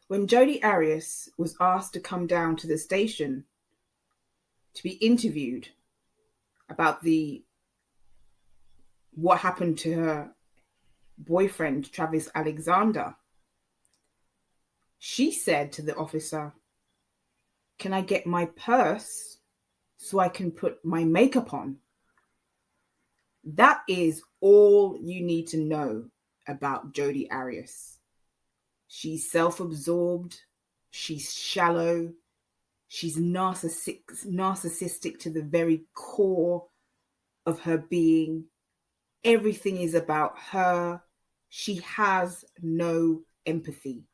When Jodi Arias was asked to come down to the station to be interviewed about what happened to her boyfriend, Travis Alexander, she said to the officer, "Can I get my purse so I can put my makeup on?" That is all you need to know about Jodi Arias. She's self-absorbed, she's shallow, she's narcissistic to the very core of her being. Everything is about her. She has no empathy.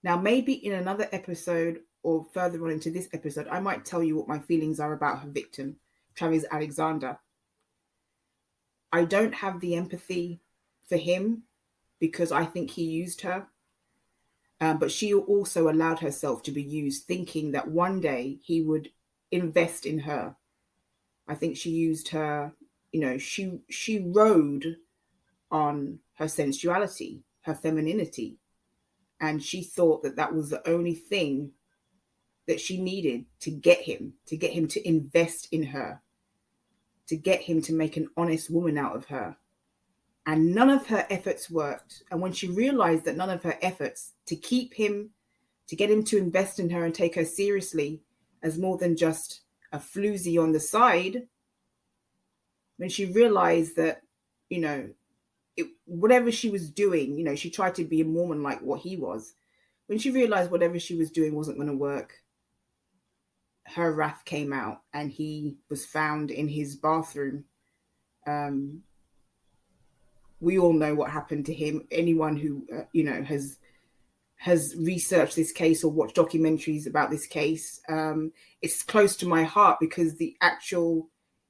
Now, maybe in another episode or further on into this episode, I might tell you what my feelings are about her victim, Travis Alexander. I don't have the empathy for him because I think he used her. But she also allowed herself to be used, thinking that one day he would invest in her. I think she used her, she rode on her sensuality, her femininity. And she thought that that was the only thing that she needed to get him to invest in her, to get him to make an honest woman out of her. And none of her efforts worked. And when she realized that none of her efforts to keep him, to get him to invest in her and take her seriously as more than just a floozy on the side, when she realized that, whatever she was doing, she tried to be a Mormon like what he was. When she realized whatever she was doing wasn't going to work, her wrath came out and he was found in his bathroom. We all know what happened to him. Anyone who, has researched this case or watched documentaries about this case, it's close to my heart because the actual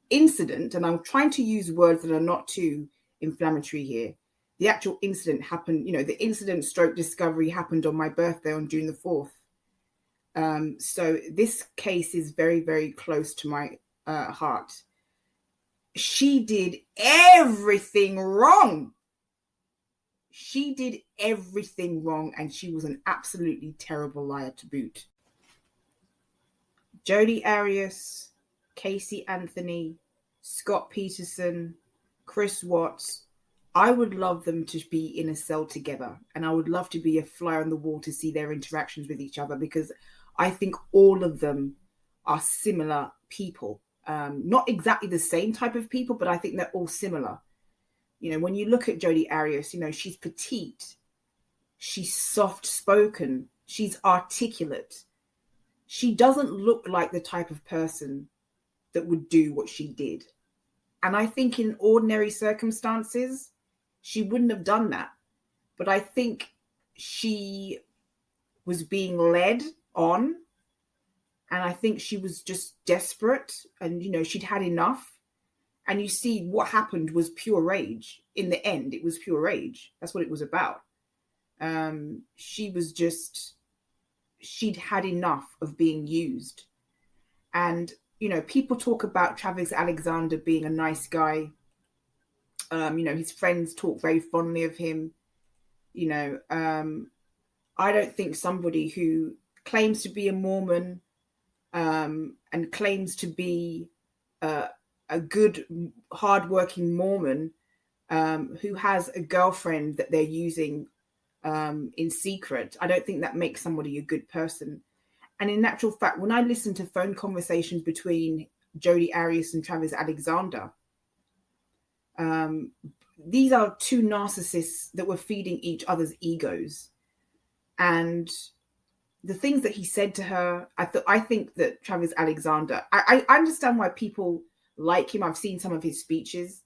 incident, and I'm trying to use words that are not too inflammatory here. The actual incident happened, the incident stroke discovery happened on my birthday on June the 4th. So this case is very, very close to my heart. She did everything wrong. She did everything wrong, and she was an absolutely terrible liar to boot. Jodi Arias, Casey Anthony, Scott Peterson, Chris Watts, I would love them to be in a cell together, and I would love to be a fly on the wall to see their interactions with each other, because I think all of them are similar people. Not exactly the same type of people, but I think they're all similar. When you look at Jodi Arias, she's petite, she's soft-spoken, she's articulate. She doesn't look like the type of person that would do what she did. And I think in ordinary circumstances, she wouldn't have done that. But I think she was being led on. And I think she was just desperate and, she'd had enough. And you see what happened was pure rage. In the end, it was pure rage. That's what it was about. She'd had enough of being used. And, people talk about Travis Alexander being a nice guy. His friends talk very fondly of him. I don't think somebody who claims to be a Mormon and claims to be a good, hardworking Mormon who has a girlfriend that they're using in secret, I don't think that makes somebody a good person. And in actual fact, when I listen to phone conversations between Jodi Arias and Travis Alexander, these are two narcissists that were feeding each other's egos. And the things that he said to her, I think that Travis Alexander, I understand why people like him. I've seen some of his speeches.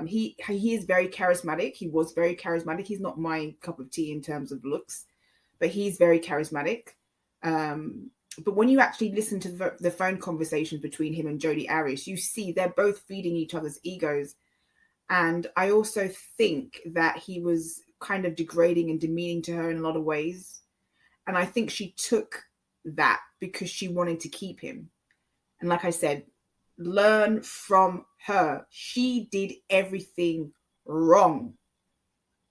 He is very charismatic. He was very charismatic. He's not my cup of tea in terms of looks, but he's very charismatic. But when you actually listen to the phone conversations between him and Jodi Arias, you see they're both feeding each other's egos. And I also think that he was kind of degrading and demeaning to her in a lot of ways. And I think she took that because she wanted to keep him. And like I said, learn from her. She did everything wrong.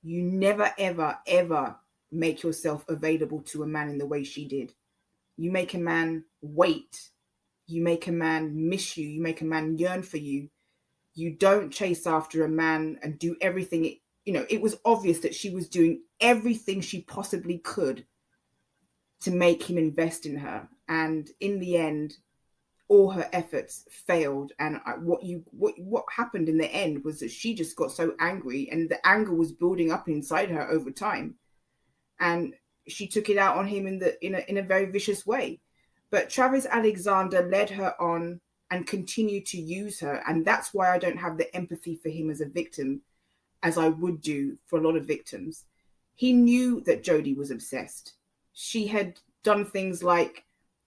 You never, ever, ever make yourself available to a man in the way she did. You make a man wait. You make a man miss you. You make a man yearn for you. You don't chase after a man and do everything. It was obvious that she was doing everything she possibly could to make him invest in her. And in the end, all her efforts failed. And what happened in the end was that she just got so angry, and the anger was building up inside her over time. And she took it out on him in a very vicious way. But Travis Alexander led her on and continued to use her. And that's why I don't have the empathy for him as a victim as I would do for a lot of victims. He knew that Jodi was obsessed. She had done things like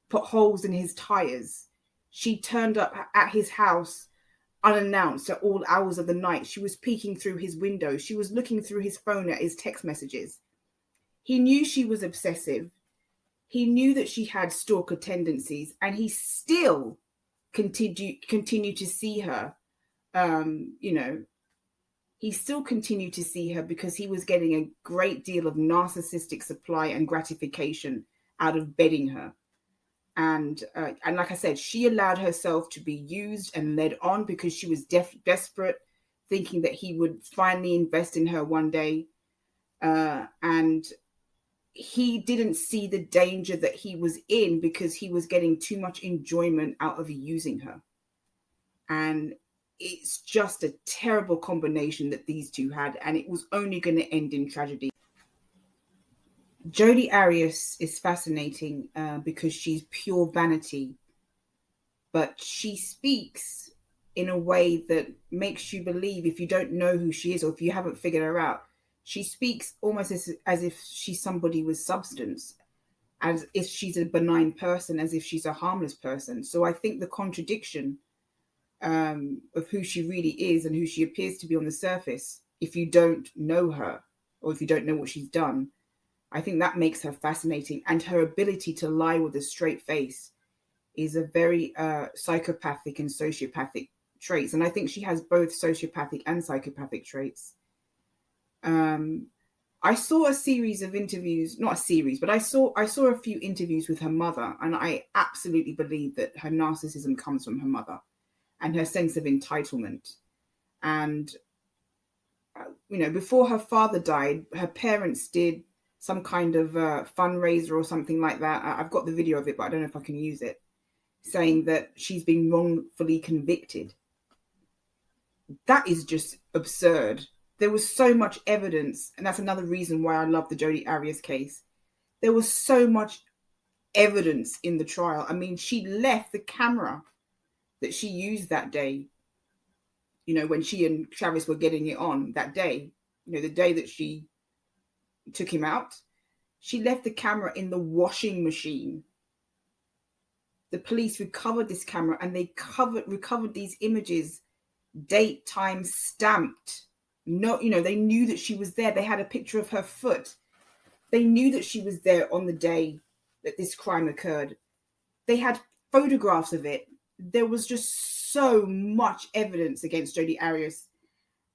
put holes in his tires. She turned up at his house unannounced at all hours of the night. She was peeking through his window. She was looking through his phone at his text messages. He knew she was obsessive. He knew that she had stalker tendencies, and he still continued to see her. He still continued to see her because he was getting a great deal of narcissistic supply and gratification out of bedding her. And like I said, she allowed herself to be used and led on because she was desperate, thinking that he would finally invest in her one day. And he didn't see the danger that he was in because he was getting too much enjoyment out of using her. And it's just a terrible combination that these two had, and it was only going to end in tragedy. Jodi Arias is fascinating because she's pure vanity, but she speaks in a way that makes you believe, if you don't know who she is or if you haven't figured her out, she speaks almost as if she's somebody with substance, as if she's a benign person, as if she's a harmless person. So I think the contradiction of who she really is and who she appears to be on the surface, if you don't know her or if you don't know what she's done, I think that makes her fascinating. And her ability to lie with a straight face is a very psychopathic and sociopathic traits. And I think she has both sociopathic and psychopathic traits. I saw a series of interviews, not a series, but I saw a few interviews with her mother, and I absolutely believe that her narcissism comes from her mother and her sense of entitlement. And, before her father died, her parents did some kind of fundraiser or something like that. I've got the video of it, but I don't know if I can use it, saying that she's been wrongfully convicted. That is just absurd. There was so much evidence, and that's another reason why I love the Jodi Arias case. There was so much evidence in the trial. I mean, she left the camera that she used that day, when she and Travis were getting it on that day, the day that she took him out, she left the camera in the washing machine. The police recovered this camera, and they recovered these images, date, time stamped. No, they knew that she was there. They had a picture of her foot. They knew that she was there on the day that this crime occurred. They had photographs of it. There was just so much evidence against Jodi Arias.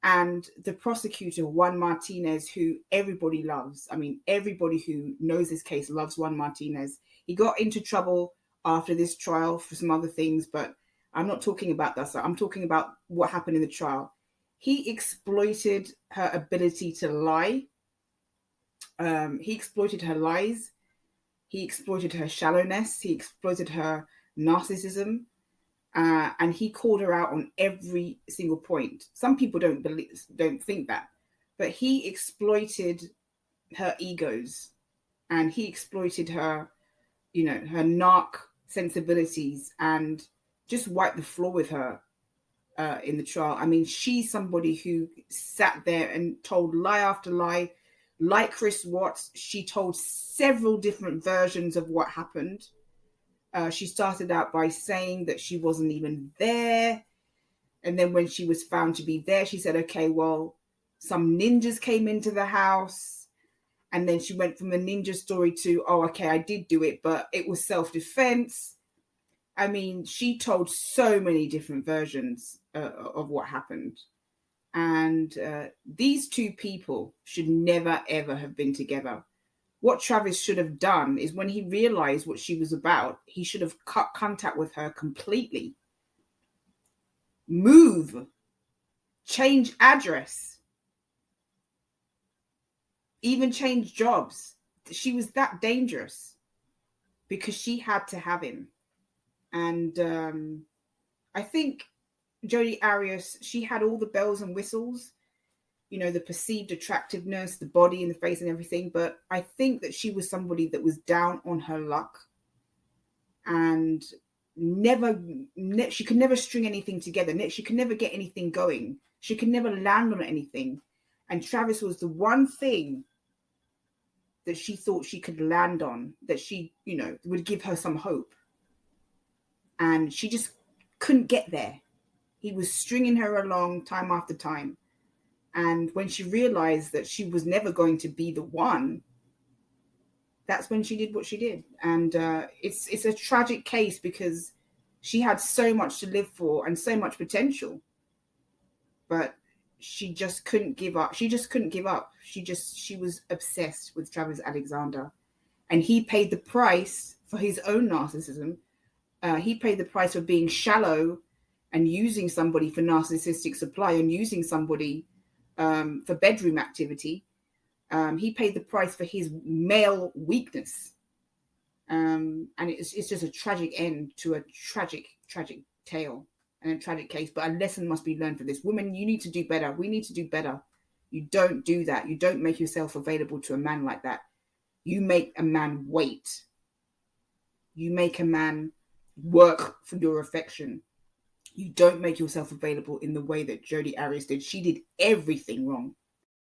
And the prosecutor, Juan Martinez, who everybody loves. I mean, everybody who knows this case loves Juan Martinez. He got into trouble after this trial for some other things, but I'm not talking about that. So I'm talking about what happened in the trial. He exploited her ability to lie. He exploited her lies. He exploited her shallowness. He exploited her narcissism. And he called her out on every single point. Some people don't think that, but he exploited her egos, and he exploited her, her narc sensibilities, and just wiped the floor with her in the trial. I mean, she's somebody who sat there and told lie after lie. Like Chris Watts, she told several different versions of what happened. She started out by saying that she wasn't even there. And then when she was found to be there, she said, okay, well, some ninjas came into the house. And then she went from the ninja story to, oh, okay, I did do it, but it was self-defense. I mean, she told so many different versions of what happened. And these two people should never, ever have been together. What Travis should have done is when he realized what she was about, he should have cut contact with her completely. Move. Change address. Even change jobs. She was that dangerous because she had to have him. And I think Jodi Arias, she had all the bells and whistles, the perceived attractiveness, the body and the face and everything. But I think that she was somebody that was down on her luck and she could never string anything together. She could never get anything going. She could never land on anything. And Travis was the one thing that she thought she could land on, that she, would give her some hope. And she just couldn't get there. He was stringing her along time after time. And when she realized that she was never going to be the one, that's when she did what she did. And it's a tragic case because she had so much to live for and so much potential. But she just couldn't give up. She was obsessed with Travis Alexander. And he paid the price for his own narcissism. He paid the price for being shallow and using somebody for narcissistic supply and using somebody for bedroom activity. He paid the price for his male weakness. And it's just a tragic end to a tragic tale and a tragic case. But a lesson must be learned for this. Women, you need to do better. We need to do better. You don't do that. You don't make yourself available to a man like that. You make a man wait. You make a man work for your affection. You don't make yourself available in the way that Jodi Arias did. She did everything wrong.